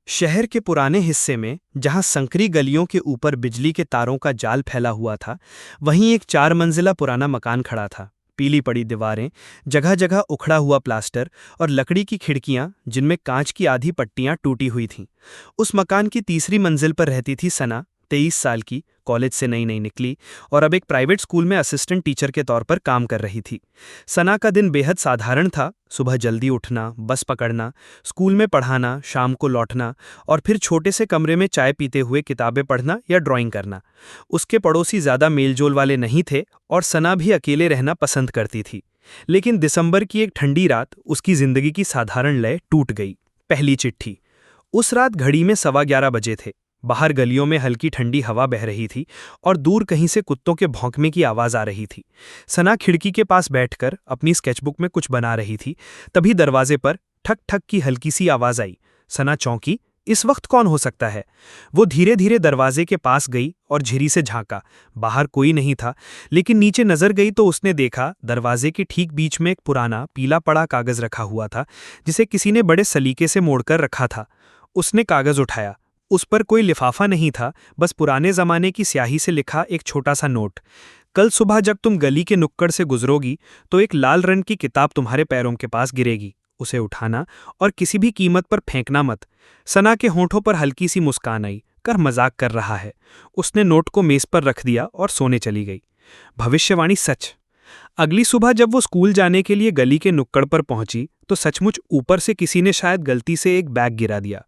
शहर के पुराने हिस्से में जहां संकरी गलियों के ऊपर बिजली के तारों का जाल फैला हुआ था, वहीं एक 4 मंजिला पुराना मकान खड़ा था। पीली पड़ी दीवारें, जगह जगह उखड़ा हुआ प्लास्टर और लकड़ी की खिड़कियां जिनमें कांच की आधी पट्टियां टूटी हुई थीं। उस मकान की तीसरी मंजिल पर रहती थी सना, 23 साल की, कॉलेज से नई नई निकली और अब एक प्राइवेट स्कूल में असिस्टेंट टीचर के तौर पर काम कर रही थी। सना का दिन बेहद साधारण था। सुबह जल्दी उठना, बस पकड़ना, स्कूल में पढ़ाना, शाम को लौटना और फिर छोटे से कमरे में चाय पीते हुए किताबें पढ़ना या ड्राइंग करना। उसके पड़ोसी ज्यादा मेलजोल वाले नहीं थे और सना भी अकेले रहना पसंद करती थी। लेकिन दिसंबर की एक ठंडी रात उसकी जिंदगी की साधारण लय टूट गई। पहली चिट्ठी। उस रात घड़ी में 11:15 बजे थे। बाहर गलियों में हल्की ठंडी हवा बह रही थी और दूर कहीं से कुत्तों के भौंकने की आवाज आ रही थी। सना खिड़की के पास बैठकर अपनी स्केचबुक में कुछ बना रही थी, तभी दरवाजे पर ठक ठक की हल्की सी आवाज आई। सना चौंकी। इस वक्त कौन हो सकता है? वो धीरे धीरे दरवाजे के पास गई और झिरी से झांका। बाहर कोई नहीं था, लेकिन नीचे नजर गई तो उसने देखा दरवाजे के ठीक बीच में एक पुराना पीला पड़ा कागज रखा हुआ था, जिसे किसी ने बड़े सलीके से मोड़कर रखा था। उसने कागज उठाया। उस पर कोई लिफाफा नहीं था, बस पुराने जमाने की स्याही से लिखा एक छोटा सा नोट। कल सुबह जब तुम गली के नुक्कड़ से गुजरोगी तो एक लाल रंग की किताब तुम्हारे पैरों के पास गिरेगी। उसे उठाना और किसी भी कीमत पर फेंकना मत। सना के होंठों पर हल्की सी मुस्कान आई। कर मजाक कर रहा है। उसने नोट को मेज पर रख दिया और सोने चली गई। भविष्यवाणी सच। अगली सुबह जब वो स्कूल जाने के लिए गली के नुक्कड़ पर पहुंची तो सचमुच ऊपर से किसी ने शायद गलती से एक बैग गिरा दिया।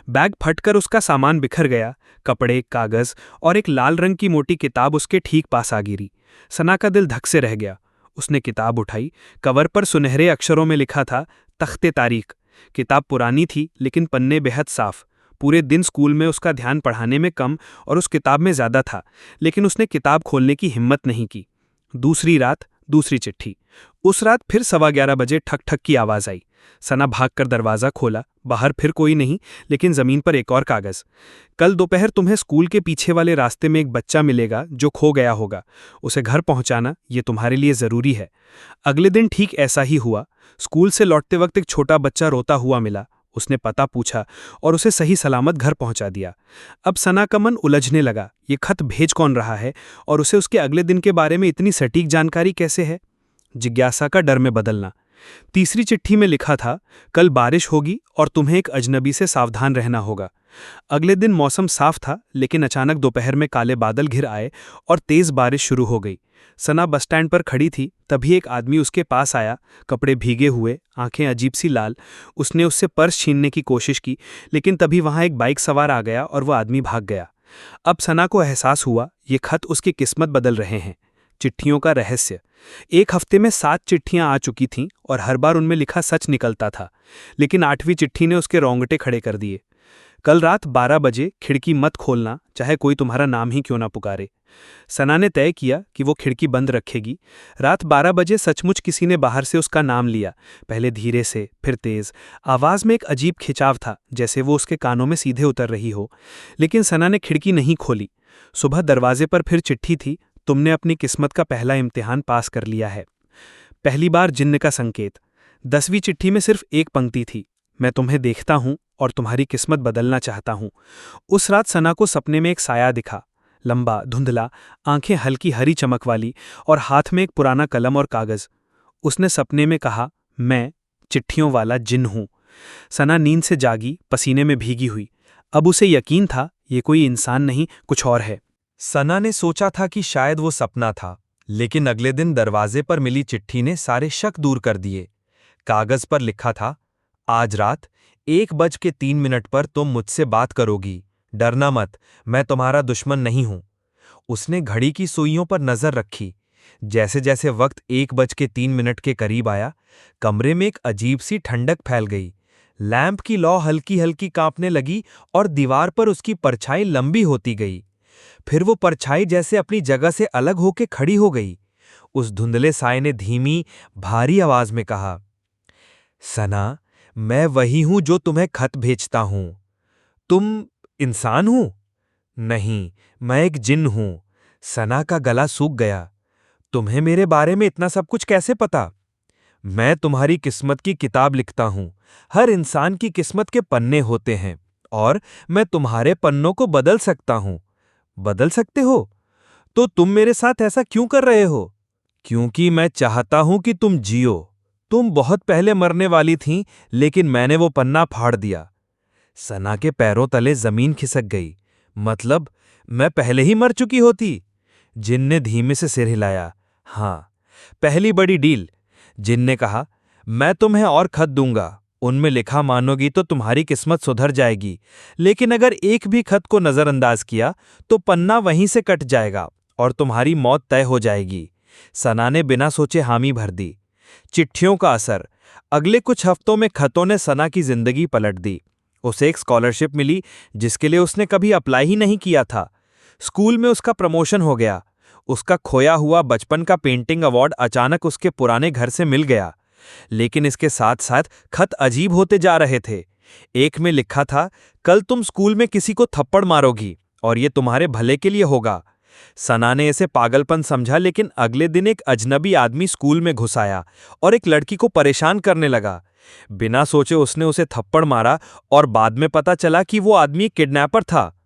बैग फटकर उसका सामान बिखर गया। कपड़े, कागज और एक लाल रंग की मोटी किताब उसके ठीक पास आ गिरी। सना का दिल धक से रह गया। उसने किताब उठाई। कवर पर सुनहरे अक्षरों में लिखा था, तख्ते तारीख। किताब पुरानी थी लेकिन पन्ने बेहद साफ। पूरे दिन स्कूल में उसका ध्यान पढ़ाने में कम और उस किताब में ज्यादा था, लेकिन उसने किताब खोलने की हिम्मत नहीं की। दूसरी रात, दूसरी चिट्ठी। उस रात फिर 11:15 बजे ठक ठक की आवाज आई। सना भागकर दरवाजा खोला। बाहर फिर कोई नहीं, लेकिन जमीन पर एक और कागज। कल दोपहर तुम्हें स्कूल के पीछे वाले रास्ते में एक बच्चा मिलेगा जो खो गया होगा। उसे घर पहुंचाना, ये तुम्हारे लिए जरूरी है। अगले दिन ठीक ऐसा ही हुआ। स्कूल से लौटते वक्त एक छोटा बच्चा रोता हुआ मिला। उसने पता पूछा और उसे सही सलामत घर पहुंचा दिया। अब सना का मन उलझने लगा। ये खत भेज कौन रहा है और उसे उसके अगले दिन के बारे में इतनी सटीक जानकारी कैसे है? जिज्ञासा का डर में बदलना। तीसरी चिट्ठी में लिखा था, कल बारिश होगी और तुम्हें एक अजनबी से सावधान रहना होगा। अगले दिन मौसम साफ था, लेकिन अचानक दोपहर में काले बादल घिर आए और तेज बारिश शुरू हो गई। सना बस स्टैंड पर खड़ी थी, तभी एक आदमी उसके पास आया। कपड़े भीगे हुए, आंखें अजीब सी लाल। उसने उससे पर्स छीनने की कोशिश की, लेकिन तभी वहां एक बाइक सवार आ गया और वह आदमी भाग गया। अब सना को एहसास हुआ, ये खत उसकी किस्मत बदल रहे हैं। चिट्ठियों का रहस्य। एक हफ्ते में 7 चिट्ठियां आ चुकी थीं और हर बार उनमें लिखा सच निकलता था, लेकिन 8वीं चिट्ठी ने उसके रोंगटे खड़े कर दिए। कल रात 12 बजे खिड़की मत खोलना, चाहे कोई तुम्हारा नाम ही क्यों ना पुकारे। सना ने तय किया कि वो खिड़की बंद रखेगी। रात 12 बजे सचमुच किसी ने बाहर से उसका नाम लिया, पहले धीरे से, फिर तेज। आवाज में एक अजीब खिंचाव था, जैसे वो उसके कानों में सीधे उतर रही हो। लेकिन सना ने खिड़की नहीं खोली। सुबह दरवाजे पर फिर चिट्ठी थी, तुमने अपनी किस्मत का पहला इम्तिहान पास कर लिया है। पहली बार जिन्न का संकेत। 10वीं चिट्ठी में सिर्फ एक पंक्ति थी, मैं तुम्हें देखता हूं और तुम्हारी किस्मत बदलना चाहता हूं। उस रात सना को सपने में एक साया दिखा, लंबा, धुंधला, आंखें हल्की हरी चमक वाली और हाथ में एक पुराना कलम और कागज। उसने सपने में कहा, मैं चिट्ठियों वाला जिन्न हूं। सना नींद से जागी, पसीने में भीगी हुई। अब उसे यकीन था, ये कोई इंसान नहीं, कुछ और है। सना ने सोचा था कि शायद वो सपना था, लेकिन अगले दिन दरवाजे पर मिली चिट्ठी ने सारे शक दूर कर दिए। कागज पर लिखा था, आज रात 1:03 पर तुम मुझसे बात करोगी। डरना मत, मैं तुम्हारा दुश्मन नहीं हूं। उसने घड़ी की सुइयों पर नजर रखी। जैसे जैसे वक्त 1:03 के करीब आया, कमरे में एक अजीब सी ठंडक फैल गई। लैंप की लौ हल्की हल्की कांपने लगी और दीवार पर उसकी परछाई लंबी होती गई। फिर वो परछाई जैसे अपनी जगह से अलग होके खड़ी हो गई। उस धुंधले साए ने धीमी, भारी आवाज में कहा, सना, मैं वही हूं जो तुम्हें खत भेजता हूं। तुम इंसान हो? नहीं, मैं एक जिन्न हूं। सना का गला सूख गया। तुम्हें मेरे बारे में इतना सब कुछ कैसे पता? मैं तुम्हारी किस्मत की किताब लिखता हूं। हर इंसान की किस्मत के पन्ने होते हैं और मैं तुम्हारे पन्नों को बदल सकता हूं। बदल सकते हो? तो तुम मेरे साथ ऐसा क्यों कर रहे हो? क्योंकि मैं चाहता हूं कि तुम जियो। तुम बहुत पहले मरने वाली थीं, लेकिन मैंने वो पन्ना फाड़ दिया। सना के पैरों तले जमीन खिसक गई। मतलब मैं पहले ही मर चुकी होती। जिन ने धीमे से सिर हिलाया। हाँ, पहली बड़ी डील। जिन ने कहा, मैं तुम्हें और खत दूंगा, उनमें लिखा मानोगी तो तुम्हारी किस्मत सुधर जाएगी, लेकिन अगर एक भी खत को नजरअंदाज किया तो पन्ना वहीं से कट जाएगा और तुम्हारी मौत तय हो जाएगी। सना ने बिना सोचे हामी भर दी। चिट्ठियों का असर। अगले कुछ हफ्तों में खतों ने सना की जिंदगी पलट दी। उसे एक स्कॉलरशिप मिली जिसके लिए उसने कभी अप्लाई ही नहीं किया था। स्कूल में उसका प्रमोशन हो गया। उसका खोया हुआ बचपन का पेंटिंग अवार्ड अचानक उसके पुराने घर से मिल गया। लेकिन इसके साथ साथ खत अजीब होते जा रहे थे। एक में लिखा था, कल तुम स्कूल में किसी को थप्पड़ मारोगी और ये तुम्हारे भले के लिए होगा। सना ने इसे पागलपन समझा, लेकिन अगले दिन एक अजनबी आदमी स्कूल में घुस आया और एक लड़की को परेशान करने लगा। बिना सोचे उसने उसे थप्पड़ मारा और बाद में पता चला कि वो आदमी एक किडनैपर था।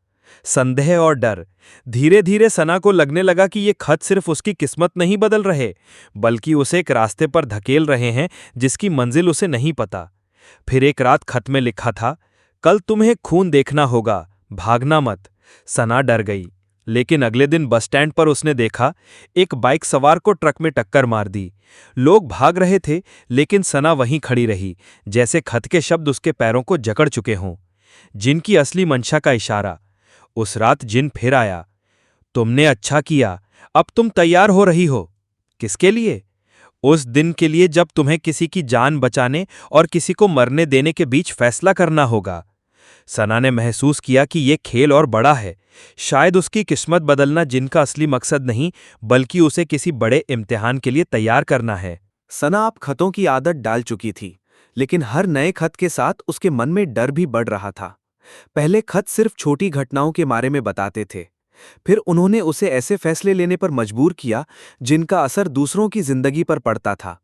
संदेह और डर। धीरे धीरे सना को लगने लगा कि ये खत सिर्फ उसकी किस्मत नहीं बदल रहे, बल्कि उसे एक रास्ते पर धकेल रहे हैं जिसकी मंजिल उसे नहीं पता। फिर एक रात खत में लिखा था, कल तुम्हें खून देखना होगा, भागना मत। सना डर गई, लेकिन अगले दिन बस स्टैंड पर उसने देखा एक बाइक सवार को ट्रक में टक्कर मार दी। लोग भाग रहे थे, लेकिन सना वहीं खड़ी रही, जैसे खत के शब्द उसके पैरों को जकड़ चुके हों। जिनकी असली मंशा का इशारा। उस रात जिन फिर आया। तुमने अच्छा किया, अब तुम तैयार हो रही हो। किसके लिए? उस दिन के लिए जब तुम्हें किसी की जान बचाने और किसी को मरने देने के बीच फैसला करना होगा। सना ने महसूस किया कि यह खेल और बड़ा है। शायद उसकी किस्मत बदलना जिनका असली मकसद नहीं, बल्कि उसे किसी बड़े इम्तिहान के लिए तैयार करना है। सना अब खतों की आदत डाल चुकी थी, लेकिन हर नए खत के साथ उसके मन में डर भी बढ़ रहा था। पहले खत सिर्फ छोटी घटनाओं के बारे में बताते थे, फिर उन्होंने उसे ऐसे फैसले लेने पर मजबूर किया जिनका असर दूसरों की जिंदगी पर पड़ता था।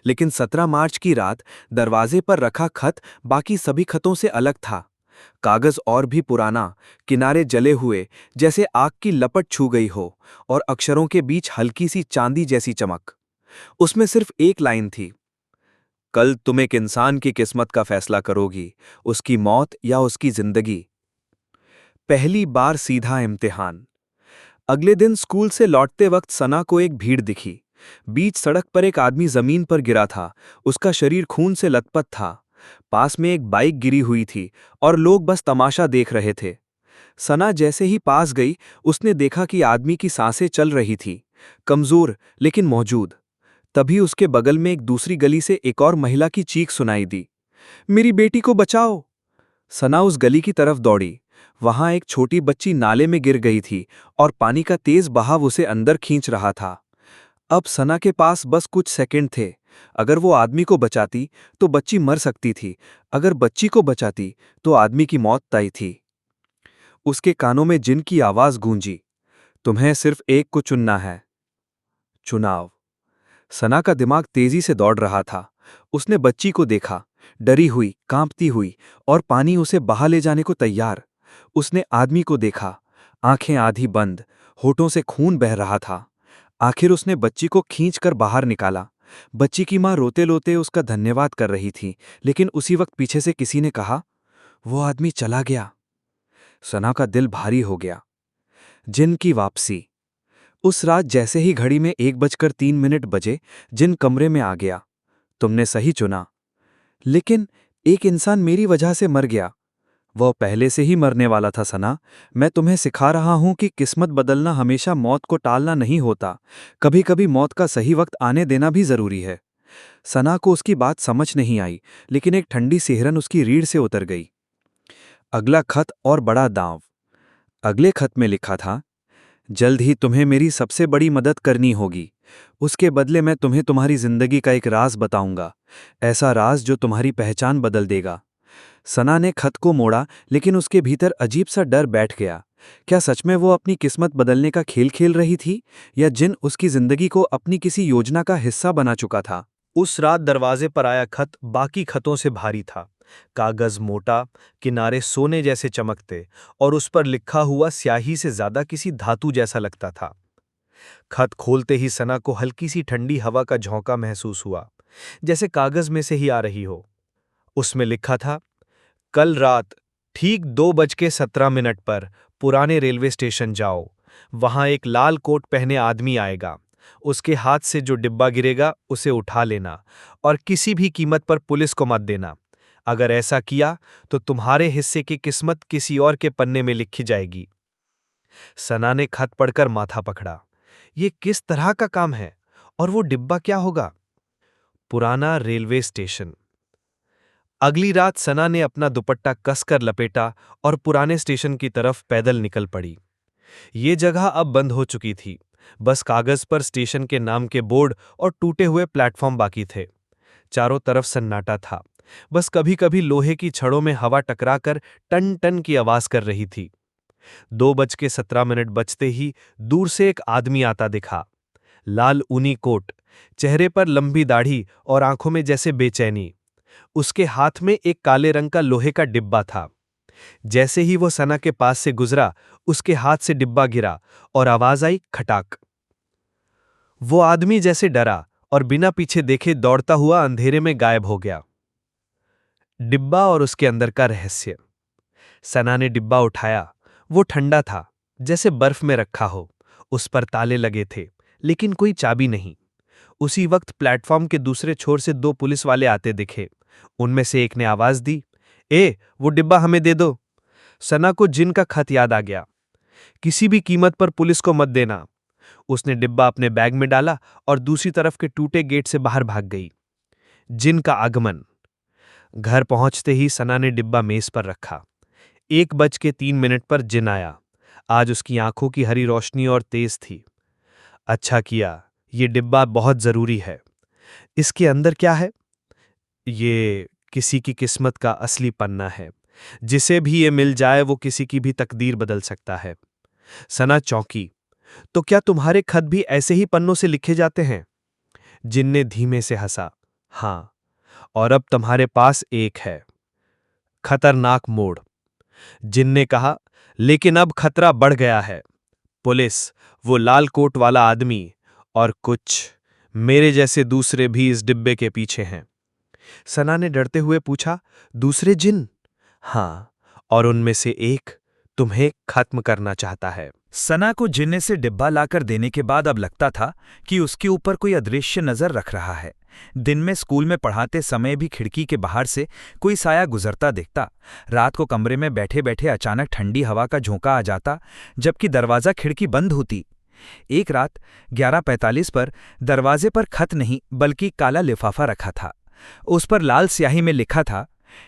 लेकिन 17 मार्च की रात दरवाजे पर रखा खत बाकी सभी खतों से अलग था। कागज और भी पुराना, किनारे जले हुए, जैसे आग की लपट छू गई हो, और अक्षरों के बीच हल्की सी चांदी जैसी चमक। उसमें सिर्फ एक लाइन थी, कल तुम एक इंसान की किस्मत का फैसला करोगी, उसकी मौत या उसकी जिंदगी। पहली बार सीधा इम्तिहान। अगले दिन स्कूल से लौटते वक्त सना को एक भीड़ दिखी। बीच सड़क पर एक आदमी जमीन पर गिरा था, उसका शरीर खून से लथपथ था। पास में एक बाइक गिरी हुई थी और लोग बस तमाशा देख रहे थे। सना जैसे ही पास गई, उसने देखा कि आदमी की सांसें चल रही थी, कमजोर लेकिन मौजूद। तभी उसके बगल में एक दूसरी गली से एक और महिला की चीख सुनाई दी, मेरी बेटी को बचाओ। सना उस गली की तरफ दौड़ी। वहां एक छोटी बच्ची नाले में गिर गई थी और पानी का तेज बहाव उसे अंदर खींच रहा था। अब सना के पास बस कुछ सेकंड थे। अगर वो आदमी को बचाती तो बच्ची मर सकती थी, अगर बच्ची को बचाती तो आदमी की मौत तय थी। उसके कानों में जिन की आवाज गूंजी, तुम्हें सिर्फ एक को चुनना है। चुनाव। सना का दिमाग तेजी से दौड़ रहा था। उसने बच्ची को देखा, डरी हुई, कांपती हुई, और पानी उसे बहा ले जाने को तैयार। उसने आदमी को देखा, आंखें आधी बंद, होठों से खून बह रहा था। आखिर उसने बच्ची को खींचकर बाहर निकाला। बच्ची की मां रोते रोते उसका धन्यवाद कर रही थी, लेकिन उसी वक्त पीछे से किसी ने कहा, वो आदमी चला गया। सना का दिल भारी हो गया। जिन की वापसी। उस रात जैसे ही घड़ी में 1:03 बजे, जिन कमरे में आ गया। तुमने सही चुना, लेकिन एक इंसान मेरी वजह से मर गया। वह पहले से ही मरने वाला था सना। मैं तुम्हें सिखा रहा हूं कि किस्मत बदलना हमेशा मौत को टालना नहीं होता। कभी कभी मौत का सही वक्त आने देना भी जरूरी है। सना को उसकी बात समझ नहीं आई, लेकिन एक ठंडी सिहरन उसकी रीढ़ से उतर गई। अगला खत और बड़ा दांव। अगले खत में लिखा था, जल्द ही तुम्हें मेरी सबसे बड़ी मदद करनी होगी। उसके बदले मैं तुम्हें तुम्हारी जिंदगी का एक राज बताऊंगा, ऐसा राज जो तुम्हारी पहचान बदल देगा। सना ने खत को मोड़ा, लेकिन उसके भीतर अजीब सा डर बैठ गया। क्या सच में वो अपनी किस्मत बदलने का खेल खेल रही थी, या जिन उसकी जिंदगी को अपनी किसी योजना का हिस्सा बना चुका था? उस रात दरवाजे पर आया खत बाकी खतों से भारी था। कागज मोटा, किनारे सोने जैसे चमकते और उस पर लिखा हुआ स्याही से ज्यादा किसी धातु जैसा लगता था। खत खोलते ही सना को हल्की सी ठंडी हवा का झोंका महसूस हुआ, जैसे कागज में से ही आ रही हो। उसमें लिखा था, कल रात ठीक 2:17 पर पुराने रेलवे स्टेशन जाओ। वहां एक लाल कोट पहने आदमी आएगा। उसके हाथ से जो डिब्बा गिरेगा उसे उठा लेना और किसी भी कीमत पर पुलिस को मत देना। अगर ऐसा किया तो तुम्हारे हिस्से की किस्मत किसी और के पन्ने में लिखी जाएगी। सना ने खत पढ़कर माथा पकड़ा। ये किस तरह का काम है और वो डिब्बा क्या होगा? पुराना रेलवे स्टेशन। अगली रात सना ने अपना दुपट्टा कसकर लपेटा और पुराने स्टेशन की तरफ पैदल निकल पड़ी। ये जगह अब बंद हो चुकी थी। बस कागज पर स्टेशन के नाम के बोर्ड और टूटे हुए प्लेटफॉर्म बाकी थे। चारों तरफ सन्नाटा था। बस कभी-कभी लोहे की छड़ों में हवा टकराकर टन टन की आवाज कर रही थी। 2:17 बजते ही दूर से एक आदमी आता दिखा। लाल ऊनी कोट, चेहरे पर लंबी दाढ़ी और आंखों में जैसे बेचैनी। उसके हाथ में एक काले रंग का लोहे का डिब्बा था। जैसे ही वो सना के पास से गुजरा, उसके हाथ से डिब्बा गिरा और आवाज आई, खटाक। वो आदमी जैसे डरा और बिना पीछे देखे दौड़ता हुआ अंधेरे में गायब हो गया। डिब्बा और उसके अंदर का रहस्य। सना ने डिब्बा उठाया। वो ठंडा था, जैसे बर्फ में रखा हो। उस पर ताले लगे थे, लेकिन कोई चाबी नहीं। उसी वक्त प्लेटफॉर्म के दूसरे छोर से 2 पुलिस वाले आते दिखे। उनमें से एक ने आवाज दी, वो डिब्बा हमें दे दो। सना को जिन का खत याद आ गया। किसी भी कीमत पर पुलिस को मत देना। उसने डिब्बा अपने बैग में डाला और दूसरी तरफ के टूटे गेट से बाहर भाग गई। जिन का आगमन। घर पहुंचते ही सना ने डिब्बा मेज पर रखा। 1:03 पर जिन आया। आज उसकी आंखों की हरी रोशनी और तेज थी। अच्छा किया, ये डिब्बा बहुत जरूरी है। इसके अंदर क्या है? ये किसी की किस्मत का असली पन्ना है। जिसे भी ये मिल जाए वो किसी की भी तकदीर बदल सकता है। सना चौंकी। तो क्या तुम्हारे खत भी ऐसे ही पन्नों से लिखे जाते हैं? जिन ने धीमे से हंसा। हाँ, और अब तुम्हारे पास एक है। खतरनाक मोड़। जिन ने कहा, लेकिन अब खतरा बढ़ गया है। पुलिस, वो लाल कोट वाला आदमी और कुछ मेरे जैसे दूसरे भी इस डिब्बे के पीछे हैं। सना ने डरते हुए पूछा, दूसरे जिन? हाँ, और उनमें से एक तुम्हें खत्म करना चाहता है। सना को जिन्ने से डिब्बा लाकर देने के बाद अब लगता था कि उसके ऊपर कोई अदृश्य नजर रख रहा है। दिन में स्कूल में पढ़ाते समय भी खिड़की के बाहर से कोई साया गुजरता दिखता। रात को कमरे में बैठे बैठे अचानक ठंडी हवा का झोंका आ जाता, जबकि दरवाज़ा खिड़की बंद होती। एक रात 11:45 पर दरवाजे पर खत नहीं बल्कि काला लिफाफा रखा था। उस पर लाल स्याही में लिखा था,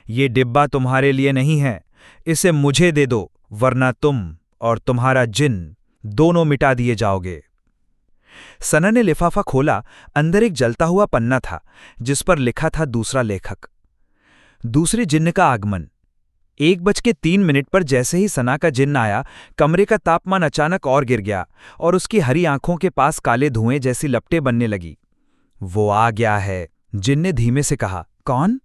ये डिब्बा तुम्हारे लिए नहीं है, इसे मुझे दे दो, वरना तुम और तुम्हारा जिन दोनों मिटा दिए जाओगे। सना ने लिफाफा खोला। अंदर एक जलता हुआ पन्ना था, जिस पर लिखा था दूसरा लेखक। दूसरे जिन्न का आगमन। 1:03 पर जैसे ही सना का जिन्न आया, कमरे का तापमान अचानक और गिर गया और उसकी हरी आंखों के पास काले धुएं जैसी लपटें बनने लगी। वो आ गया है, जिन ने धीमे से कहा। कौन?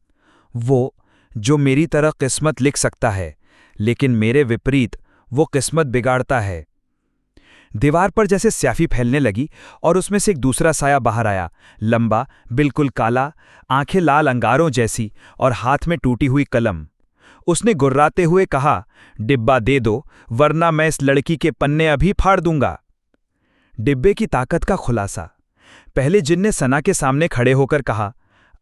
वो जो मेरी तरह किस्मत लिख सकता है, लेकिन मेरे विपरीत वो किस्मत बिगाड़ता है। दीवार पर जैसे स्याही फैलने लगी और उसमें से एक दूसरा साया बाहर आया, लंबा, बिल्कुल काला, आंखें लाल अंगारों जैसी और हाथ में टूटी हुई कलम। उसने गुर्राते हुए कहा, डिब्बा दे दो, वरना मैं इस लड़की के पन्ने अभी फाड़ दूंगा। डिब्बे की ताकत का खुलासा। पहले जिन ने सना के सामने खड़े होकर कहा,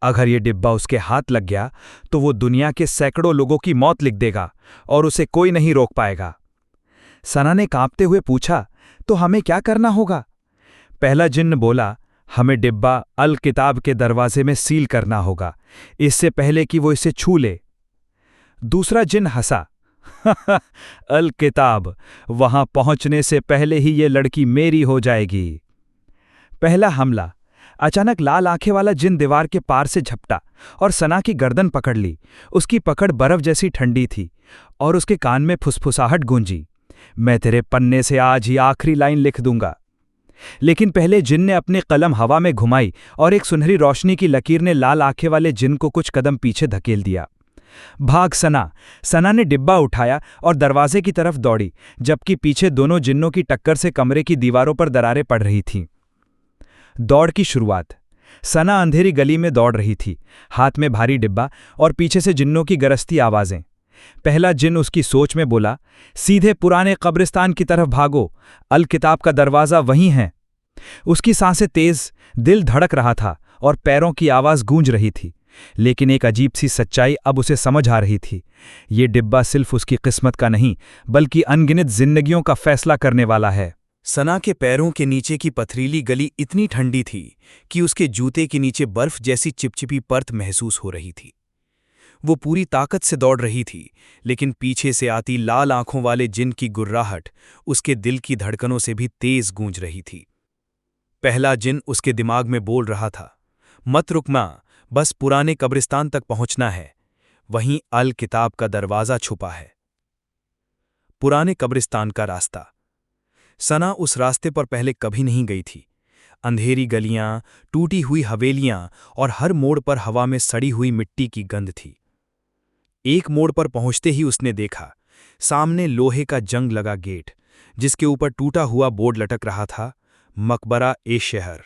अगर ये डिब्बा उसके हाथ लग गया तो वो दुनिया के सैकड़ों लोगों की मौत लिख देगा और उसे कोई नहीं रोक पाएगा। सना ने कांपते हुए पूछा, तो हमें क्या करना होगा? पहला जिन्न बोला, हमें डिब्बा अल किताब के दरवाजे में सील करना होगा, इससे पहले कि वो इसे छू ले। दूसरा जिन्न हंसा, अल किताब, वहां पहुंचने से पहले ही ये लड़की मेरी हो जाएगी। पहला हमला। अचानक लाल आंखें वाला जिन दीवार के पार से झपटा और सना की गर्दन पकड़ ली। उसकी पकड़ बर्फ जैसी ठंडी थी और उसके कान में फुसफुसाहट गूंजी, मैं तेरे पन्ने से आज ही आखिरी लाइन लिख दूंगा। लेकिन पहले जिन ने अपनी कलम हवा में घुमाई और एक सुनहरी रोशनी की लकीर ने लाल आंखें वाले जिन को कुछ कदम पीछे धकेल दिया। भाग सना। सना ने डिब्बा उठाया और दरवाजे की तरफ दौड़ी, जबकि पीछे दोनों जिन्नों की टक्कर से कमरे की दीवारों पर दरारें पड़ रही थीं। दौड़ की शुरुआत। सना अंधेरी गली में दौड़ रही थी, हाथ में भारी डिब्बा और पीछे से जिन्नों की गरजती आवाजें। पहला जिन्न उसकी सोच में बोला, सीधे पुराने कब्रिस्तान की तरफ भागो, अल किताब का दरवाज़ा वहीं है। उसकी सांसें तेज, दिल धड़क रहा था और पैरों की आवाज़ गूंज रही थी। लेकिन एक अजीब सी सच्चाई अब उसे समझ आ रही थी। ये डिब्बा सिर्फ उसकी किस्मत का नहीं, बल्कि अनगिनत जिंदगियों का फैसला करने वाला है। सना के पैरों के नीचे की पथरीली गली इतनी ठंडी थी कि उसके जूते के नीचे बर्फ जैसी चिपचिपी परत महसूस हो रही थी। वो पूरी ताकत से दौड़ रही थी, लेकिन पीछे से आती लाल आंखों वाले जिन की गुर्राहट उसके दिल की धड़कनों से भी तेज गूंज रही थी। पहला जिन उसके दिमाग में बोल रहा था, मत रुक मां, बस पुराने कब्रिस्तान तक पहुंचना है, वहीं अल किताब का दरवाज़ा छुपा है। पुराने कब्रिस्तान का रास्ता। सना उस रास्ते पर पहले कभी नहीं गई थी। अंधेरी गलियां, टूटी हुई हवेलियां और हर मोड़ पर हवा में सड़ी हुई मिट्टी की गंध थी। एक मोड़ पर पहुंचते ही उसने देखा, सामने लोहे का जंग लगा गेट, जिसके ऊपर टूटा हुआ बोर्ड लटक रहा था, मकबरा ए शहर।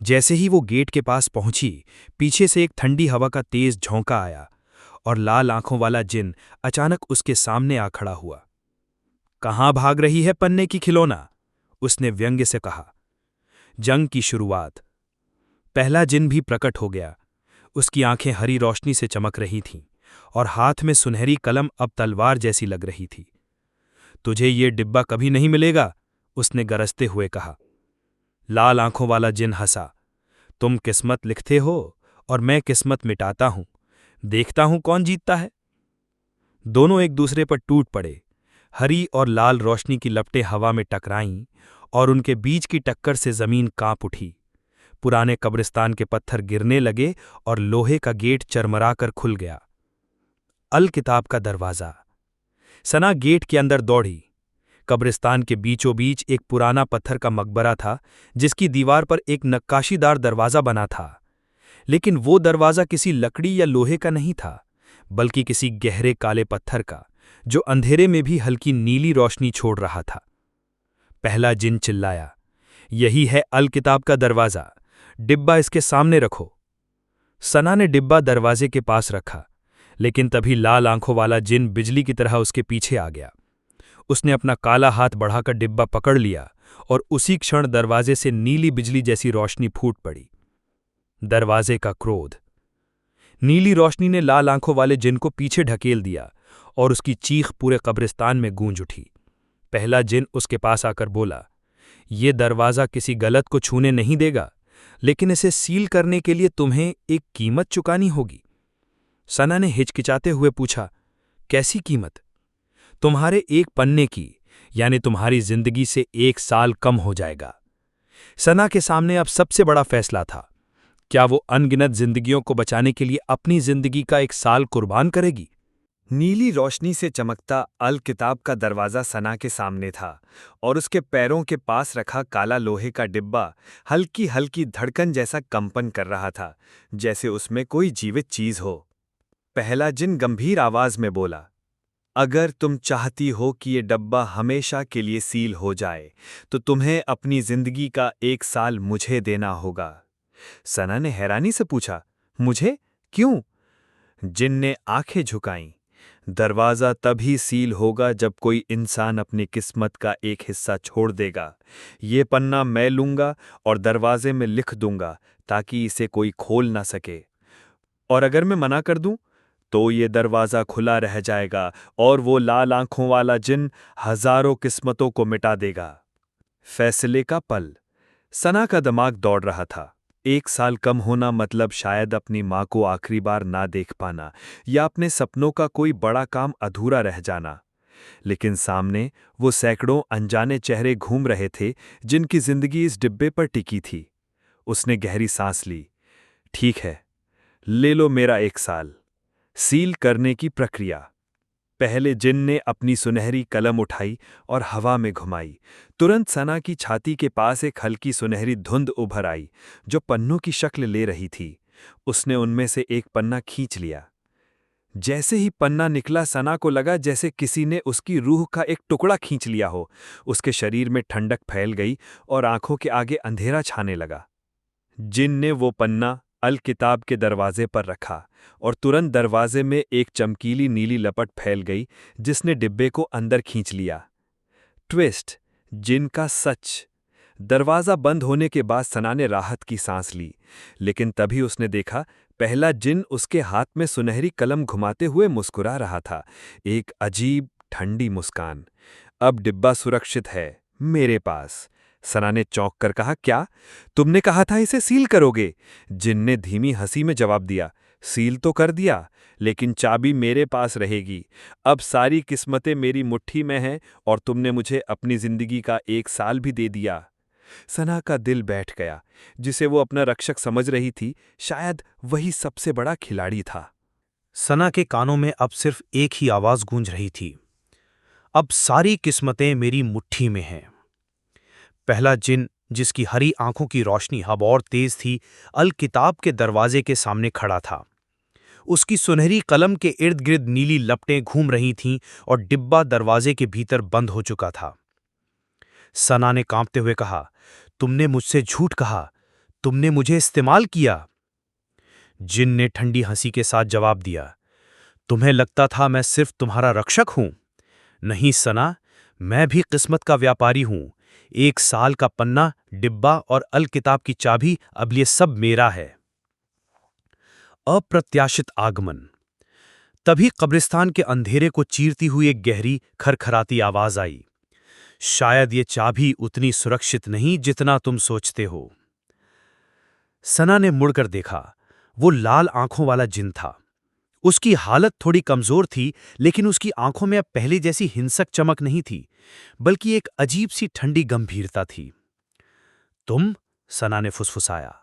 जैसे ही वो गेट के पास पहुंची, पीछे से एक ठंडी हवा का तेज झोंका आया और लाल आंखों वाला जिन अचानक उसके सामने आ खड़ा हुआ। कहाँ भाग रही है पन्ने की खिलौना, उसने व्यंग्य से कहा। जंग की शुरुआत। पहला जिन भी प्रकट हो गया। उसकी आंखें हरी रोशनी से चमक रही थीं और हाथ में सुनहरी कलम अब तलवार जैसी लग रही थी। तुझे ये डिब्बा कभी नहीं मिलेगा, उसने गरजते हुए कहा। लाल आंखों वाला जिन हंसा। तुम किस्मत लिखते हो और मैं किस्मत मिटाता हूं, देखता हूं कौन जीतता है। दोनों एक दूसरे पर टूट पड़े। हरी और लाल रोशनी की लपटें हवा में टकराईं और उनके बीच की टक्कर से जमीन कांप उठी। पुराने कब्रिस्तान के पत्थर गिरने लगे और लोहे का गेट चरमराकर खुल गया। अल किताब का दरवाज़ा। सना गेट के अंदर दौड़ी। कब्रिस्तान के बीचों बीच एक पुराना पत्थर का मकबरा था, जिसकी दीवार पर एक नक्काशीदार दरवाज़ा बना था। लेकिन वो दरवाज़ा किसी लकड़ी या लोहे का नहीं था, बल्कि किसी गहरे काले पत्थर का, जो अंधेरे में भी हल्की नीली रोशनी छोड़ रहा था। पहला जिन चिल्लाया, यही है अल किताब का दरवाज़ा, डिब्बा इसके सामने रखो। सना ने डिब्बा दरवाजे के पास रखा, लेकिन तभी लाल आंखों वाला जिन बिजली की तरह उसके पीछे आ गया। उसने अपना काला हाथ बढ़ाकर डिब्बा पकड़ लिया और उसी क्षण दरवाजे से नीली बिजली जैसी रोशनी फूट पड़ी। दरवाजे का क्रोध। नीली रोशनी ने लाल आंखों वाले जिन को पीछे ढकेल दिया और उसकी चीख पूरे कब्रिस्तान में गूंज उठी। पहला जिन उसके पास आकर बोला, ये दरवाज़ा किसी गलत को छूने नहीं देगा, लेकिन इसे सील करने के लिए तुम्हें एक कीमत चुकानी होगी। सना ने हिचकिचाते हुए पूछा, कैसी कीमत? तुम्हारे एक पन्ने की, यानी तुम्हारी जिंदगी से 1 साल कम हो जाएगा। सना के सामने अब सबसे बड़ा फैसला था। क्या वो अनगिनत जिंदगियों को बचाने के लिए अपनी जिंदगी का 1 साल कुर्बान करेगी? नीली रोशनी से चमकता अल किताब का दरवाज़ा सना के सामने था और उसके पैरों के पास रखा काला लोहे का डिब्बा हल्की हल्की धड़कन जैसा कंपन कर रहा था, जैसे उसमें कोई जीवित चीज हो। पहला जिन गंभीर आवाज में बोला, अगर तुम चाहती हो कि ये डब्बा हमेशा के लिए सील हो जाए, तो तुम्हें अपनी जिंदगी का 1 साल मुझे देना होगा। सना ने हैरानी से पूछा, मुझे? क्यों? जिन ने आंखें झुकाईं। दरवाज़ा तभी सील होगा जब कोई इंसान अपनी किस्मत का एक हिस्सा छोड़ देगा। ये पन्ना मैं लूंगा और दरवाजे में लिख दूंगा ताकि इसे कोई खोल ना सके। और अगर मैं मना कर दूं, तो ये दरवाज़ा खुला रह जाएगा और वो लाल आंखों वाला जिन हजारों किस्मतों को मिटा देगा। फैसले का पल। सना का दिमाग दौड़ रहा था। 1 साल कम होना मतलब शायद अपनी माँ को आखिरी बार ना देख पाना या अपने सपनों का कोई बड़ा काम अधूरा रह जाना। लेकिन सामने वो सैकड़ों अनजाने चेहरे घूम रहे थे जिनकी जिंदगी इस डिब्बे पर टिकी थी। उसने गहरी सांस ली। ठीक है, ले लो मेरा 1 साल। सील करने की प्रक्रिया। पहले जिन ने अपनी सुनहरी कलम उठाई और हवा में घुमाई। तुरंत सना की छाती के पास एक हल्की सुनहरी धुंध उभर आई, जो पन्नों की शक्ल ले रही थी। उसने उनमें से एक पन्ना खींच लिया। जैसे ही पन्ना निकला, सना को लगा जैसे किसी ने उसकी रूह का एक टुकड़ा खींच लिया हो। उसके शरीर में ठंडक फैल गई और आंखों के आगे अंधेरा छाने लगा। जिन ने वो पन्ना अल किताब के दरवाजे पर रखा और तुरंत दरवाजे में एक चमकीली नीली लपट फैल गई जिसने डिब्बे को अंदर खींच लिया। ट्विस्ट, जिन का सच। दरवाज़ा बंद होने के बाद सना ने राहत की सांस ली, लेकिन तभी उसने देखा पहला जिन उसके हाथ में सुनहरी कलम घुमाते हुए मुस्कुरा रहा था। एक अजीब ठंडी मुस्कान। अब डिब्बा सुरक्षित है, मेरे पास। सना ने चौंक कर कहा, क्या? तुमने कहा था इसे सील करोगे? जिन ने धीमी हंसी में जवाब दिया, सील तो कर दिया, लेकिन चाबी मेरे पास रहेगी। अब सारी किस्मतें मेरी मुट्ठी में हैं और तुमने मुझे अपनी जिंदगी का 1 साल भी दे दिया। सना का दिल बैठ गया। जिसे वो अपना रक्षक समझ रही थी, शायद वही सबसे बड़ा खिलाड़ी था। सना के कानों में अब सिर्फ एक ही आवाज गूंज रही थी, अब सारी किस्मतें मेरी मुट्ठी में हैं। पहला जिन, जिसकी हरी आंखों की रोशनी अब और तेज थी, अल किताब के दरवाजे के सामने खड़ा था। उसकी सुनहरी कलम के इर्द गिर्द नीली लपटें घूम रही थीं और डिब्बा दरवाजे के भीतर बंद हो चुका था। सना ने कांपते हुए कहा, तुमने मुझसे झूठ कहा, तुमने मुझे इस्तेमाल किया। जिन ने ठंडी हंसी के साथ जवाब दिया, तुम्हें लगता था मैं सिर्फ तुम्हारा रक्षक हूं? नहीं सना, मैं भी किस्मत का व्यापारी हूं। 1 साल का पन्ना, डिब्बा और अल किताब की चाबी, अब ये सब मेरा है। अप्रत्याशित आगमन। तभी कब्रिस्तान के अंधेरे को चीरती हुई एक गहरी खरखराती आवाज आई। शायद ये चाबी उतनी सुरक्षित नहीं जितना तुम सोचते हो। सना ने मुड़कर देखा। वो लाल आंखों वाला जिन था। उसकी हालत थोड़ी कमजोर थी, लेकिन उसकी आंखों में अब पहले जैसी हिंसक चमक नहीं थी, बल्कि एक अजीब सी ठंडी गंभीरता थी। तुम? सना ने फुसफुसाया।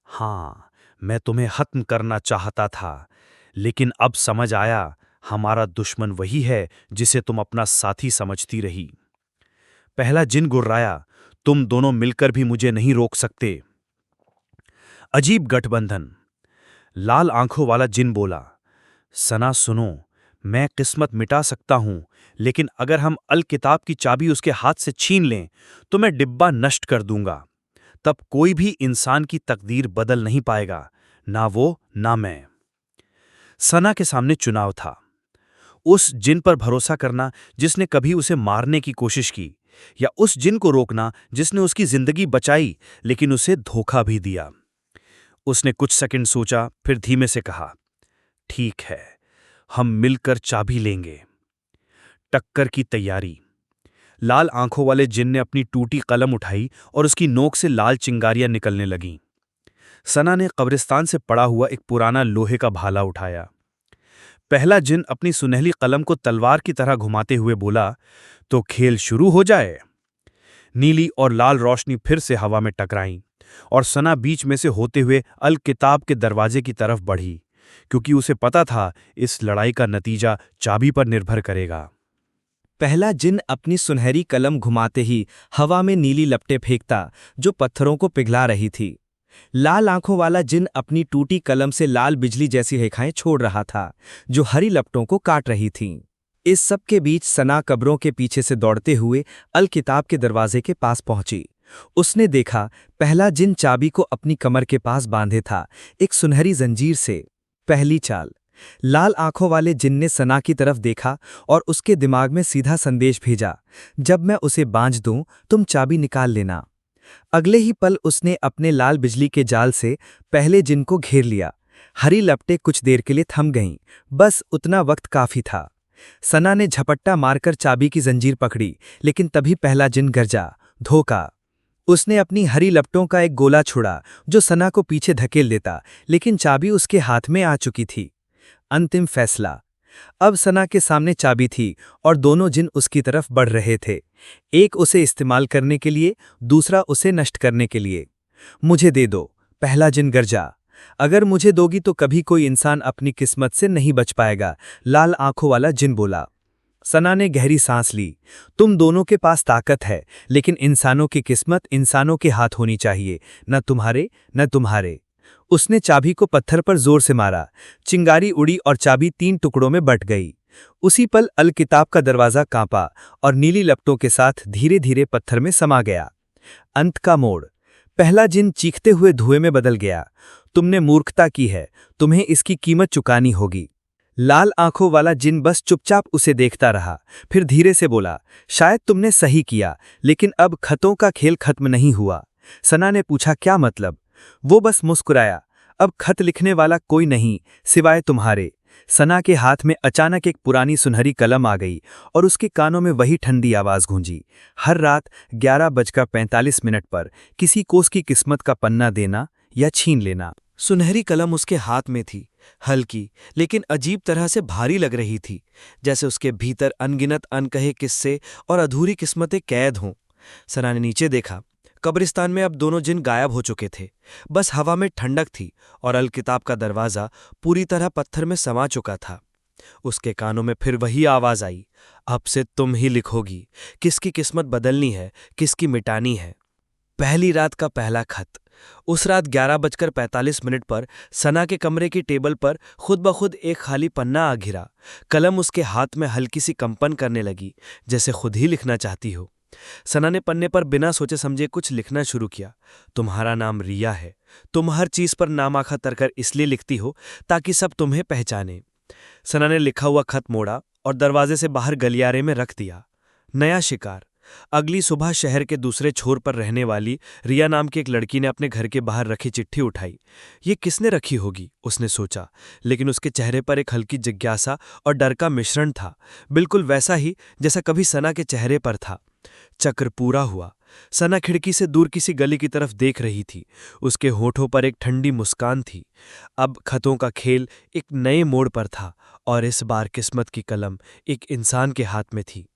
हाँ, मैं तुम्हें खत्म करना चाहता था, लेकिन अब समझ आया, हमारा दुश्मन वही है जिसे तुम अपना साथी समझती रही। पहला जिन गुर्राया, तुम दोनों मिलकर भी मुझे नहीं रोक सकते। अजीब गठबंधन। लाल आंखों वाला जिन बोला, सना सुनो, मैं किस्मत मिटा सकता हूं, लेकिन अगर हम अल किताब की चाबी उसके हाथ से छीन लें तो मैं डिब्बा नष्ट कर दूंगा। तब कोई भी इंसान की तकदीर बदल नहीं पाएगा, ना वो ना मैं। सना के सामने चुनाव था, उस जिन पर भरोसा करना जिसने कभी उसे मारने की कोशिश की, या उस जिन को रोकना जिसने उसकी जिंदगी बचाई लेकिन उसे धोखा भी दिया। उसने कुछ सेकंड सोचा, फिर धीमे से कहा, ठीक है, हम मिलकर चाबी लेंगे। टक्कर की तैयारी। लाल आंखों वाले जिन ने अपनी टूटी कलम उठाई और उसकी नोक से लाल चिंगारियां निकलने लगीं। सना ने कब्रिस्तान से पड़ा हुआ एक पुराना लोहे का भाला उठाया। पहला जिन अपनी सुनहली कलम को तलवार की तरह घुमाते हुए बोला, तो खेल शुरू हो जाए। नीली और लाल रोशनी फिर से हवा में टकराईं और सना बीच में से होते हुए अल किताब के दरवाजे की तरफ बढ़ी, क्योंकि उसे पता था इस लड़ाई का नतीजा चाबी पर निर्भर करेगा। पहला जिन अपनी सुनहरी कलम घुमाते ही हवा में नीली लपटें फेंकता जो पत्थरों को पिघला रही थी। लाल आंखों वाला जिन अपनी टूटी कलम से लाल बिजली जैसी रेखाएं छोड़ रहा था जो हरी लपटों को काट रही थीं। इस सब के बीच सना कब्रों के पीछे से दौड़ते हुए अल किताब के दरवाजे के पास पहुंची। उसने देखा पहला जिन चाबी को अपनी कमर के पास बांधे था, एक सुनहरी जंजीर से। पहली चाल। लाल आंखों वाले जिन ने सना की तरफ देखा और उसके दिमाग में सीधा संदेश भेजा, जब मैं उसे बांध दूं तुम चाबी निकाल लेना। अगले ही पल उसने अपने लाल बिजली के जाल से पहले जिन को घेर लिया। हरी लपटें कुछ देर के लिए थम गईं, बस उतना वक्त काफी था। सना ने झपट्टा मारकर चाबी की जंजीर पकड़ी, लेकिन तभी पहला जिन गरजा, धोखा। उसने अपनी हरी लपटों का एक गोला छोड़ा जो सना को पीछे धकेल देता, लेकिन चाबी उसके हाथ में आ चुकी थी। अंतिम फैसला। अब सना के सामने चाबी थी और दोनों जिन उसकी तरफ बढ़ रहे थे, एक उसे इस्तेमाल करने के लिए, दूसरा उसे नष्ट करने के लिए। मुझे दे दो, पहला जिन गरजा। अगर मुझे दोगी तो कभी कोई इंसान अपनी किस्मत से नहीं बच पाएगा, लाल आंखों वाला जिन बोला। सना ने गहरी सांस ली। तुम दोनों के पास ताकत है, लेकिन इंसानों की किस्मत इंसानों के हाथ होनी चाहिए, न तुम्हारे न तुम्हारे। उसने चाबी को पत्थर पर जोर से मारा। चिंगारी उड़ी और चाबी 3 टुकड़ों में बट गई। उसी पल अलकिताब का दरवाजा कांपा और नीली लपटों के साथ धीरे धीरे पत्थर में समा गया। अंत का मोड़। पहला जिन चीखते हुए धुएं में बदल गया। तुमने मूर्खता की है, तुम्हें इसकी कीमत चुकानी होगी। लाल आंखों वाला जिन बस चुपचाप उसे देखता रहा, फिर धीरे से बोला, शायद तुमने सही किया, लेकिन अब खतों का खेल खत्म नहीं हुआ। सना ने पूछा, क्या मतलब? वो बस मुस्कुराया, अब खत लिखने वाला कोई नहीं सिवाय तुम्हारे। सना के हाथ में अचानक एक पुरानी सुनहरी कलम आ गई और उसके कानों में वही ठंडी आवाज गूंजी। हर रात 11:45 पर किसी कोस की किस्मत का पन्ना देना या छीन लेना। सुनहरी कलम उसके हाथ में थी, हल्की लेकिन अजीब तरह से भारी लग रही थी, जैसे उसके भीतर अनगिनत अनकहे किस्से और अधूरी किस्मतें कैद हों। सना ने नीचे देखा। कब्रिस्तान में अब दोनों जिन गायब हो चुके थे। बस हवा में ठंडक थी और अलकिताब का दरवाजा पूरी तरह पत्थर में समा चुका था। उसके कानों में फिर वही आवाज आई, अब से तुम ही लिखोगी किसकी किस्मत बदलनी है, किसकी मिटानी है। पहली रात का पहला खत। उस रात 11:45 पर सना के कमरे की टेबल पर खुद ब खुद एक खाली पन्ना आ घिरा। कलम उसके हाथ में हल्की सी कंपन करने लगी, जैसे खुद ही लिखना चाहती हो। सना ने पन्ने पर बिना सोचे समझे कुछ लिखना शुरू किया। तुम्हारा नाम रिया है। तुम हर चीज पर नामाखा तरकर इसलिए लिखती हो ताकि सब तुम्हें पहचाने। सना ने लिखा हुआ खत मोड़ा और दरवाजे से बाहर गलियारे में रख दिया। नया शिकार। अगली सुबह शहर के दूसरे छोर पर रहने वाली रिया नाम की एक लड़की ने अपने घर के बाहर रखी चिट्ठी उठाई। ये किसने रखी होगी, उसने सोचा, लेकिन उसके चेहरे पर एक हल्की जिज्ञासा और डर का मिश्रण था, बिल्कुल वैसा ही जैसा कभी सना के चेहरे पर था। चक्र पूरा हुआ। सना खिड़की से दूर किसी गली की तरफ देख रही थी। उसके होठों पर एक ठंडी मुस्कान थी। अब खतों का खेल एक नए मोड़ पर था और इस बार किस्मत की कलम एक इंसान के हाथ में थी।